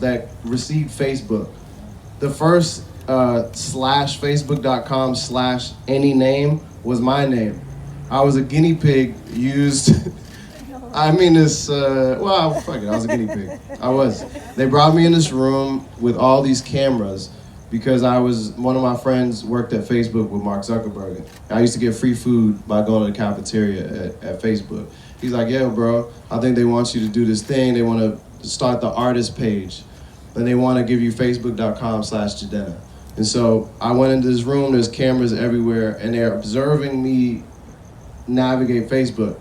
that received Facebook. The first slash facebook.com slash any name was my name. I was a guinea pig used. I mean, well, fuck it, I was a guinea pig. I was. They brought me in this room with all these cameras because one of my friends worked at Facebook with Mark Zuckerberg. I used to get free food by going to the cafeteria at Facebook. He's like, yeah, bro, I think they want you to do this thing. They want to start the artist page. And they want to give you facebook.com/Jidenna. And so I went into this room, there's cameras everywhere, and they're observing me navigate Facebook.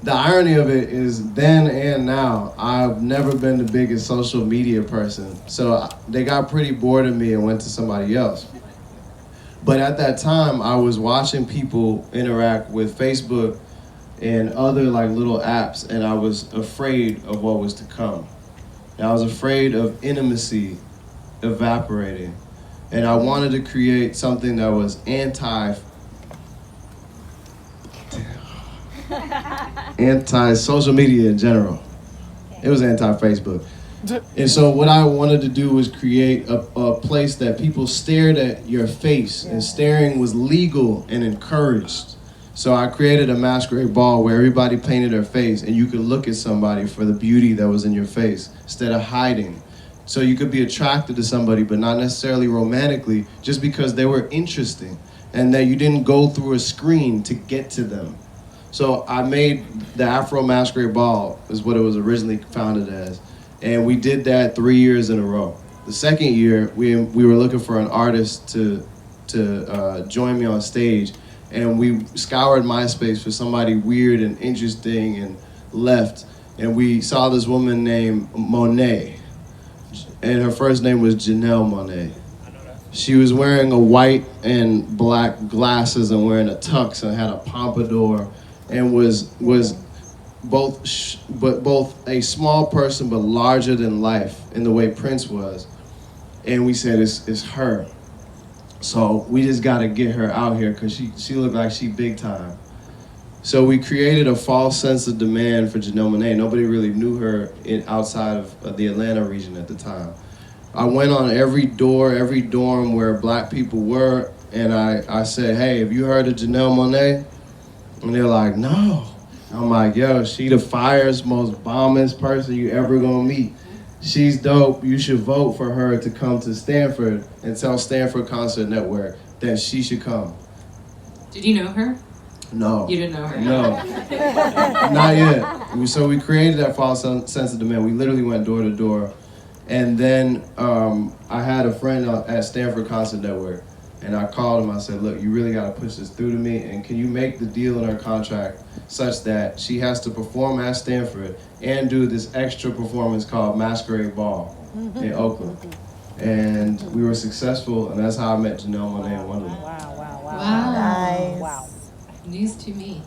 The irony of it is then and now, I've never been the biggest social media person. So they got pretty bored of me and went to somebody else. But at that time, I was watching people interact with Facebook and other like little apps, and I was afraid of what was to come. And I was afraid of intimacy evaporating. And I wanted to create something that was anti-social media in general. It was anti-Facebook. And so what I wanted to do was create a place that people stared at your face, and staring was legal and encouraged. So I created a masquerade ball where everybody painted their face, and you could look at somebody for the beauty that was in your face instead of hiding. So you could be attracted to somebody, but not necessarily romantically, just because they were interesting and that you didn't go through a screen to get to them. So I made the Afro Masquerade Ball, is what it was originally founded as. And we did that 3 years in a row. The second year, we were looking for an artist to join me on stage. And we scoured MySpace for somebody weird and interesting and left. And we saw this woman named Monet. And her first name was Janelle Monet. She was wearing a white and black glasses and wearing a tux and had a pompadour and was both a small person but larger than life in the way Prince was. And we said, it's her. So we just got to get her out here because she looked like she big time. So we created a false sense of demand for Janelle Monáe. Nobody really knew her outside of the Atlanta region at the time. I went on every door, every dorm where black people were, and I said, hey, have you heard of Janelle Monáe? And they're like, no. I'm like, yo, she the firest, most bombest person you ever gonna meet. She's dope. You should vote for her to come to Stanford and tell Stanford Concert Network that she should come. Did you know her? No. You didn't know her? No. Not yet. So we created that false sense of demand. We literally went door to door. And then I had a friend at Stanford Concert Network, and I called him. I said, look, you really got to push this through to me, and can you make the deal in her contract such that she has to perform at Stanford and do this extra performance called Masquerade Ball in Oakland. And we were successful, and that's how I met Janelle Monáe in Wonderland. Wow. Wow. Nice. Wow. News to me.